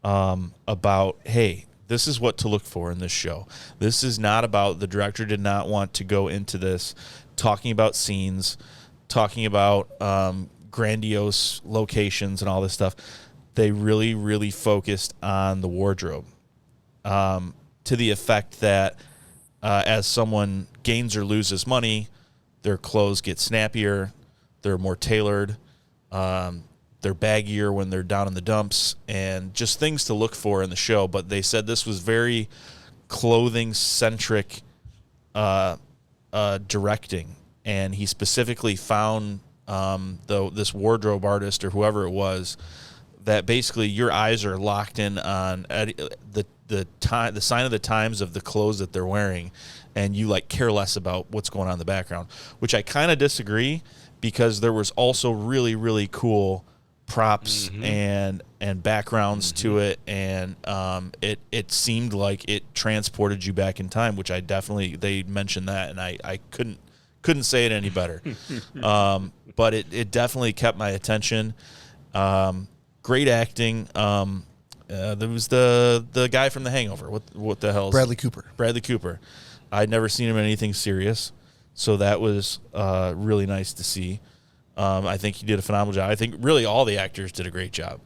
about, hey, this is what to look for in this show. This is not about, the director did not want to go into this talking about scenes, talking about grandiose locations and all this stuff. They really, really focused on the wardrobe, to the effect that as someone gains or loses money, their clothes get snappier, they're more tailored, they're baggier when they're down in the dumps, and just things to look for in the show. But they said this was very clothing-centric directing, and he specifically found this wardrobe artist or whoever it was, that basically your eyes are locked in on the sign of the times of the clothes that they're wearing, and you like care less about what's going on in the background, which I kind of disagree, because there was also really, really cool props and backgrounds to it, and it seemed like it transported you back in time, which they mentioned that, and I couldn't say it any better. But it definitely kept my attention. Great acting. There was the guy from The Hangover. What the hell? Bradley Cooper. Bradley Cooper. I'd never seen him in anything serious, so that was really nice to see. I think he did a phenomenal job. I think really all the actors did a great job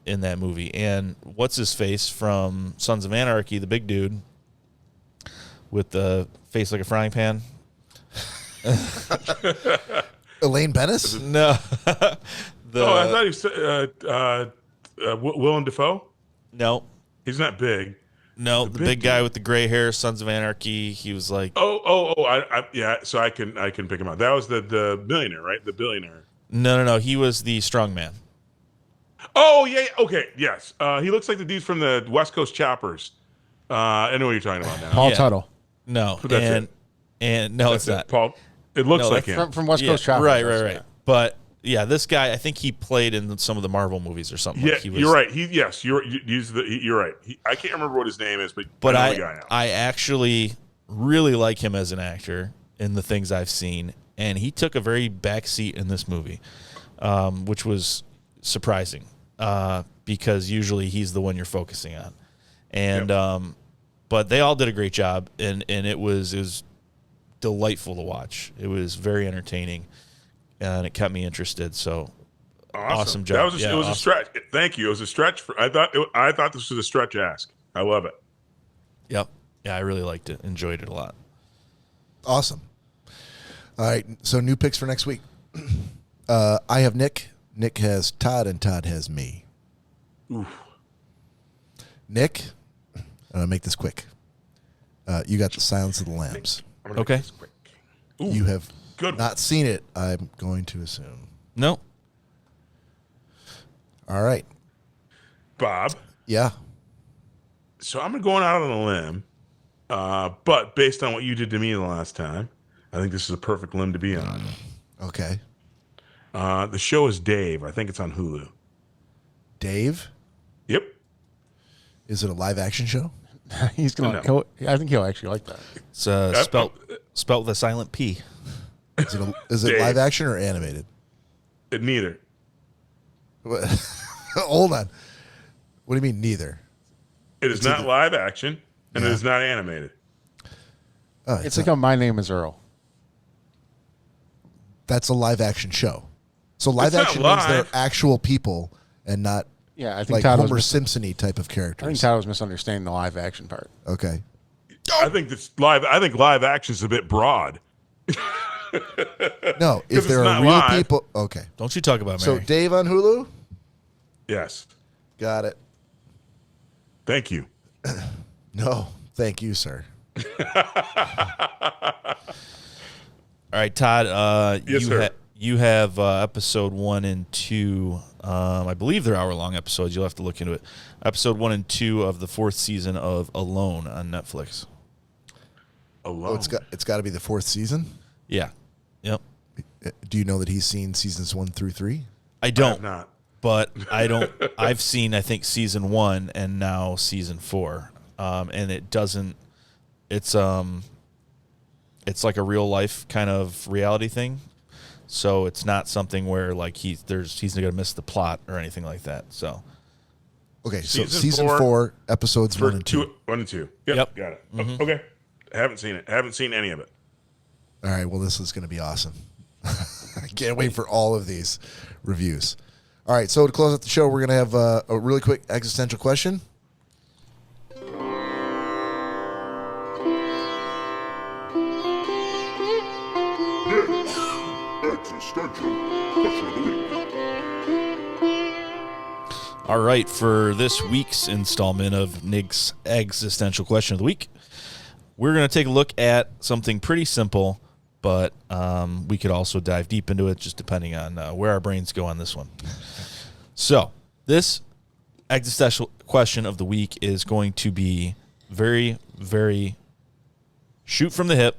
in that movie. And what's his face from Sons of Anarchy, the big dude with the face like a frying pan? Elaine Bennis? No. I thought he was Willem Dafoe. No. He's not big. No, the big guy with the gray hair, Sons of Anarchy. He was like, yeah. So I can pick him out. That was the billionaire, right? The billionaire. No. He was the strong man. Oh yeah. Okay. Yes. He looks like the dude from the West Coast Choppers. I know what you're talking about now. Paul Tuttle. No, But that's and no, it's not. Paul. It looks like him. From West Coast Choppers. Right. Yeah. But yeah, this guy, I think he played in some of the Marvel movies or something. Yeah, Like he was, you're right. You're right. I can't remember what his name is, but I know the guy now. I actually really like him as an actor in the things I've seen, and he took a very back seat in this movie, which was surprising, because usually he's the one you're focusing on, and but they all did a great job, and it was delightful to watch. It was very entertaining, and it kept me interested. So awesome job. It was a stretch. Thank you. It was a stretch. I thought this was a stretch ask. I love it. Yep. Yeah, I really liked it. Enjoyed it a lot. Awesome. All right. So new picks for next week. I have Nick. Nick has Todd, and Todd has me. Oof. Nick, I'm going to make this quick. You got The Silence of the Lambs. Okay. Ooh, You have good. not seen it, I'm going to assume. No. All right. Bob. Yeah. So I'm going out on a limb, but based on what you did to me the last time, I think this is a perfect limb to be on. Okay. The show is Dave. I think it's on Hulu. Dave? Yep. Is it a live action show? He's gonna. I think he'll actually like that. It's spelt with a silent P. Is it Dave. live action or animated? Neither. Hold on. What do you mean neither? It is not live action, and it is not animated. Oh, It's like a My Name Is Earl. That's a live action show. So live It's not action means they're live. actual people and not Yeah, I think like Todd Homer was. Simpson-y type of I think characters. Todd was misunderstanding the live action part. Okay. I think live action is a bit broad. No, if it's there are not real live. people. Okay. Don't you talk about So Mary. Dave on Hulu? Yes. Got it. Thank you. No, thank you, sir. All right, Todd. Yes, sir. you have episode 1 and 2. I believe they're hour-long episodes. You'll have to look into it. Episode 1 and 2 of the 4th season of Alone on Netflix. Alone. Oh, it's got to be the 4th season. Yeah. Yep. Do you know that he's seen seasons 1 through 3? I don't. have not. But I don't. I've seen, I think, season 1 and now season 4, and it doesn't. It's like a real life kind of reality thing, so it's not something where like he's gonna miss the plot or anything like that. So Okay, so Season season 4, episodes For 1 and 2. 1 and 2. Yep. Got it. Okay. I haven't seen it. I haven't seen any of it. All right, well, this is going to be awesome. I can't wait for all of these reviews. All right, so to close out the show, we're going to have a really quick existential question. all right, for this week's installment of Nick's Existential Question of the Week, we're going to take a look at something pretty simple, but we could also dive deep into it just depending on where our brains go on this one. So this existential question of the week is going to be very, very shoot from the hip,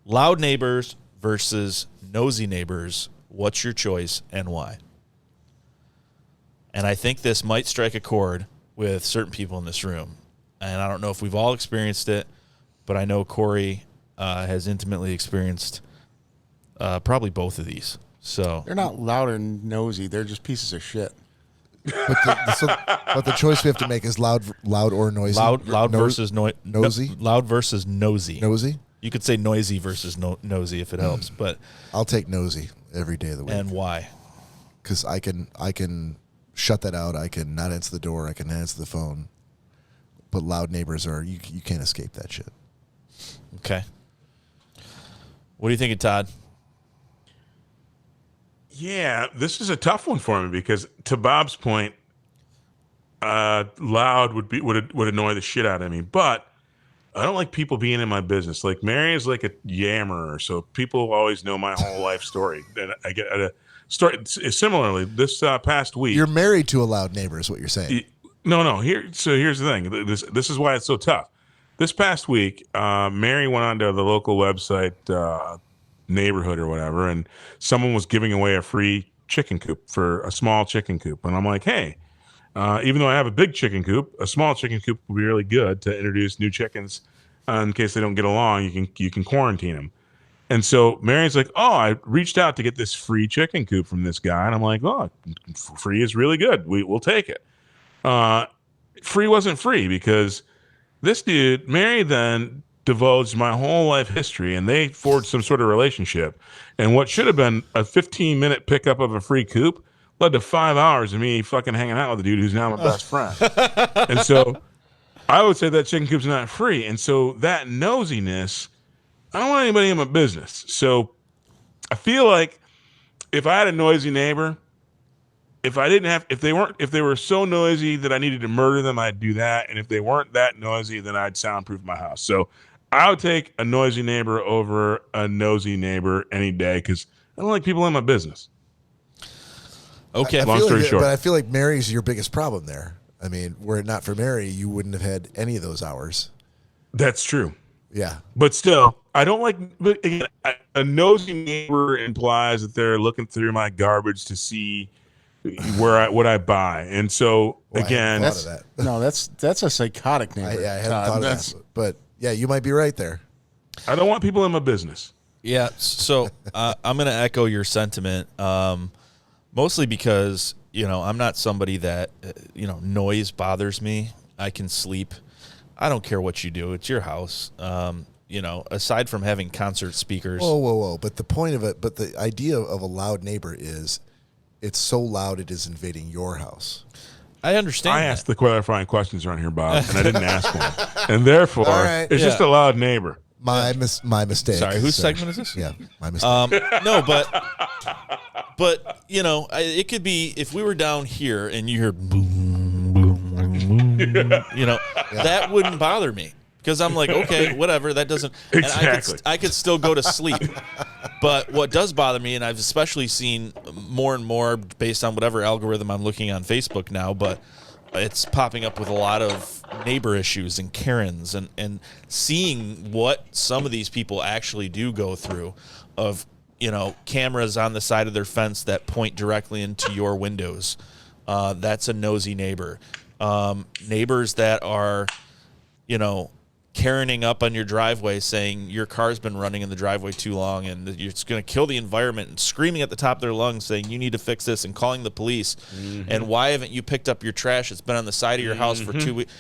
loud neighbors versus nosy neighbors. What's your choice and why? And I think this might strike a chord with certain people in this room. And I don't know if we've all experienced it, but I know Cory has intimately experienced probably both of these. So They're not loud and nosy. They're just pieces of shit. But the choice we have to make is loud or noisy. loud versus nosy. Loud versus nosy. Nosy. You could say noisy versus nosy if it helps, but I'll take nosy every day of the week. and why? Because I can shut that out. I can not answer the door. I can answer the phone. But loud neighbors you can't escape that shit. Okay. What do you think, Todd? Yeah, this is a tough one for me because, to Bob's point, loud would annoy the shit out of me. But I don't like people being in my business. Like Mary is like a yammerer, so people always know my whole life story. And I get a story similarly. This past week, You're married to a loud neighbor, is what you're saying. No. Here's the thing. This is why it's so tough. This past week, Mary went onto the local website, neighborhood or whatever, and someone was giving away a free chicken coop for a small chicken coop. And I'm like, hey, even though I have a big chicken coop, a small chicken coop would be really good to introduce new chickens in case they don't get along. You can quarantine them. And so Mary's like, oh, I reached out to get this free chicken coop from this guy. And I'm like, oh, free is really good. We'll take it. Free wasn't free because this dude, Mary, then divulged my whole life history, and they forged some sort of relationship. And what should have been a 15-minute pickup of a free coop led to 5 hours of me fucking hanging out with the dude who's now my best friend. And so I would say that chicken coop's not free. And so that nosiness, I don't want anybody in my business. So I feel like if I had a noisy neighbor, if they were so noisy that I needed to murder them, I'd do that. And if they weren't that noisy, then I'd soundproof my house. So I would take a noisy neighbor over a nosy neighbor any day because I don't like people in my business. Okay. Long story short. But I feel like Mary's your biggest problem there. I mean, were it not for Mary, you wouldn't have had any of those hours. That's true. Yeah. But still, I don't like. But again, a nosy neighbor implies that they're looking through my garbage to see what I buy, and so Well, again, that's that. No, that's a psychotic neighbor. I hadn't Todd. thought of that. But yeah, you might be right there. I don't want people in my business. Yeah, so I'm going to echo your sentiment, mostly because, I'm not somebody that, noise bothers me. I can sleep. I don't care what you do. It's your house. Aside from having concert speakers. Whoa. But the point of it, but the idea of a loud neighbor is it's so loud it is invading your house. I understand. I asked the clarifying questions around here, Bob, and I didn't ask one. And therefore, right. it's just a loud neighbor. My mistake. Sorry, whose segment is this? Yeah, my mistake. No, but it could be if we were down here and you heard boom, boom, boom, boom, that wouldn't bother me because I'm like, okay, whatever, that doesn't. Exactly. And I could still go to sleep. But what does bother me, and I've especially seen more and more based on whatever algorithm I'm looking on Facebook now, but it's popping up with a lot of neighbor issues and Karens, and seeing what some of these people actually do go through of, cameras on the side of their fence that point directly into your windows. That's a nosy neighbor. Neighbors that are, Karening up on your driveway saying your car's been running in the driveway too long and it's going to kill the environment, and screaming at the top of their lungs saying you need to fix this and calling the police. And why haven't you picked up your trash? It's been on the side of your house for 2 weeks.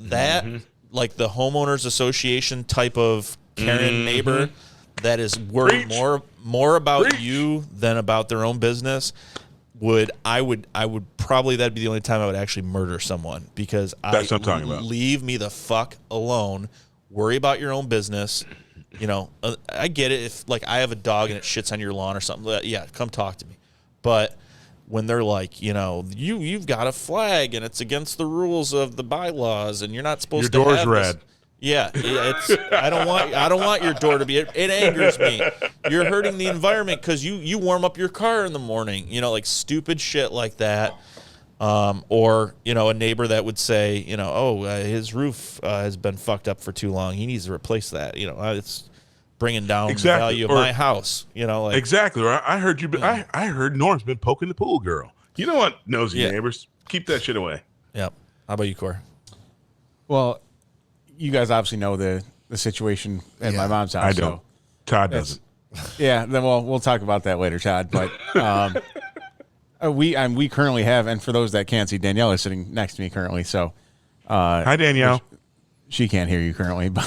That like the homeowners association type of Karen neighbor that is worried more about you than about their own business. I would probably, that'd be the only time I would actually murder someone, because that's what I'm talking about. Leave me the fuck alone. Worry about your own business. I get it if like I have a dog and it shits on your lawn or something. Yeah, come talk to me. But when they're like, you've got a flag and it's against the rules of the bylaws and you're not supposed to have your door's red. This. Yeah, I don't want your door to be. It angers me. You're hurting the environment because you warm up your car in the morning. Like stupid shit like that. Or a neighbor that would say, his roof has been fucked up for too long. He needs to replace that. It's bringing down the value of my house. Exactly. Or I heard you. I heard Norm's been poking the pool girl. You know what, nosy neighbors? Keep that shit away. Yep. How about you, Cory? Well, you guys obviously know the situation at my mom's house. I don't. So Todd doesn't. Yeah, then we'll talk about that later, Todd. But we currently have, and for those that can't see, Danielle is sitting next to me currently. So, hi Danielle. She can't hear you currently, but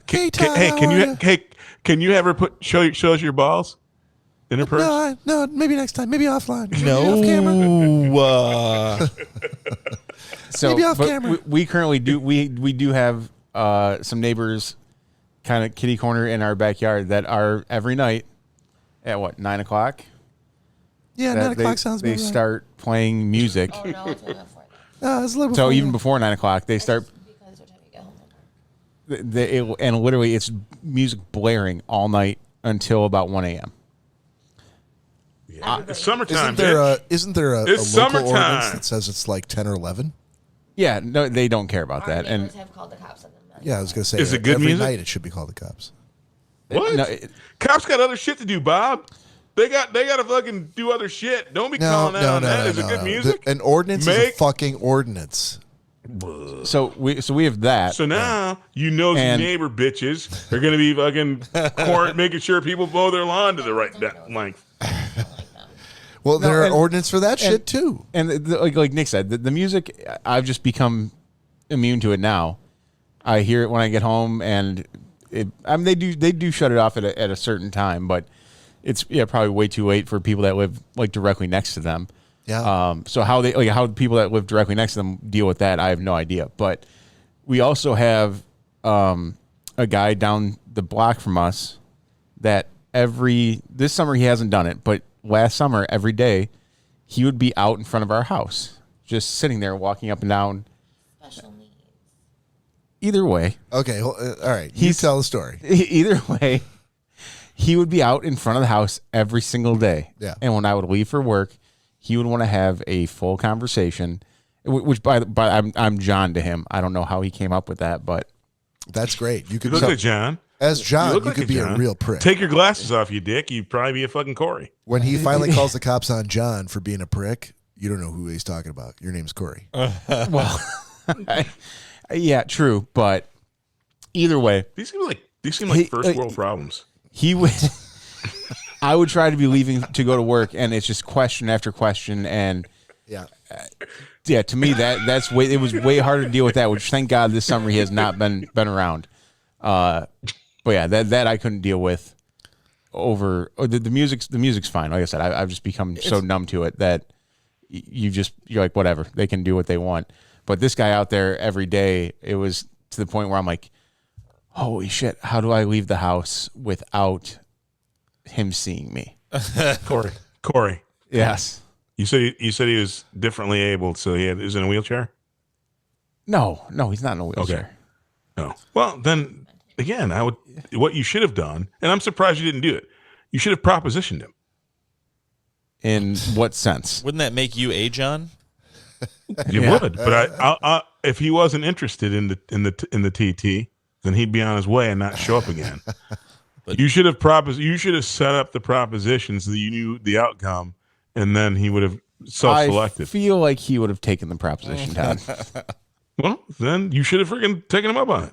can you have her show us your balls in her purse? No, maybe next time, maybe offline. No. Off camera. So maybe off camera. We currently do. We do have some neighbors, kind of kitty corner in our backyard that are every night at 9:00. Yeah, 9 o'clock sounds They about right. start playing music. Oh, no, it's only before. It's a little So before even that. before 9:00, they start. Because they're trying to get home. And literally, it's music blaring all night until about 1 a.m. It's summertime. Isn't there a It's local summertime. ordinance that says it's like 10 or 11? Yeah, no, they don't care about Our that. And neighbors have called the cops on them. Yeah, I was going to say, Is it good every music? night it should be called the cops. What? No, Cops got other shit to do, Bob. They got to fucking do other shit. Don't be calling out on that. Is it good music? An ordinance is a fucking ordinance. so we have that. So now you nosy And- neighbor bitches are gonna be fucking making sure people mow their lawn to the right length. Well, No, there are and- ordinance for that shit too. And like Nick said, the music, I've just become immune to it now. I hear it when I get home, and they do shut it off at a certain time, but it's probably way too late for people that live like directly next to them. Yeah. So how people that live directly next to them deal with that, I have no idea. But we also have a guy down the block from us that this summer he hasn't done it, but last summer every day he would be out in front of our house, just sitting there, walking up and down. Special needs. Either way, Okay. Well, all right. You tell the story. either way, he would be out in front of the house every single day. Yeah. And when I would leave for work, he would want to have a full conversation. Which I'm John to him. I don't know how he came up with that, but That's great. You could Look be, at John. as John, look you like could a be a John. real prick. Take your glasses off, you dick. You'd probably be a fucking Cory. When he finally calls the cops on John for being a prick, you don't know who he's talking about. Your name's Cory. well, yeah, true. But either way, These seem like He- first world problems. he would. I would try to be leaving to go to work, and it's just question after question, and Yeah. yeah, to me it was way harder to deal with that. Which thank God this summer he has not been around. But yeah, that I couldn't deal with. Over the music's fine. Like I said, I've just become so numb to it that you're like whatever, they can do what they want. But this guy out there every day, it was to the point where I'm like, holy shit, how do I leave the house without him seeing me? Cory. Yes. You said he was differently abled, so he was in a wheelchair? No, he's not in a wheelchair. No. Well, then again, what you should have done, and I'm surprised you didn't do it. You should have propositioned him. In what sense? Wouldn't that make you a John? You would, but I if he wasn't interested in the TT, then he'd be on his way and not show up again. But you should have You should have set up the propositions so that you knew the outcome, and then he would have self-selected. I feel like he would have taken the proposition, Todd. Well, then you should have freaking taken him up on it.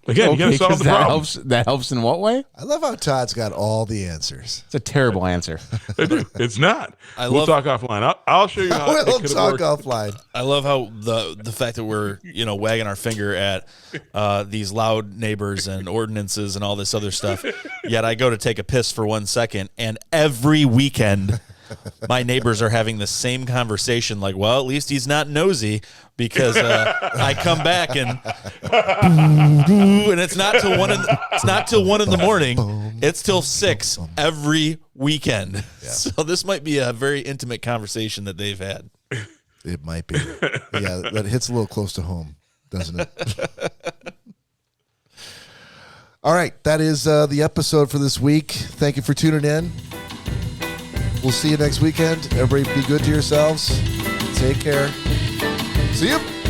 Again, you got to solve the problem. That helps in what way? I love how Todd's got all the answers. It's a terrible answer. I do. It's not. We'll talk offline. I'll show you how We'll it could talk worked. offline. I love how the fact that we're wagging our finger at these loud neighbors and ordinances and all this other stuff. Yet I go to take a piss for 1 second, and every weekend my neighbors are having the same conversation. Like, well, at least he's not nosy, because I come back and it's not till 1 in the morning. It's till 6 every weekend. Yeah. So this might be a very intimate conversation that they've had. It might be. Yeah, that hits a little close to home, doesn't it? All right, that is the episode for this week. Thank you for tuning in. We'll see you next weekend. Everybody be good to yourselves. Take care. See you.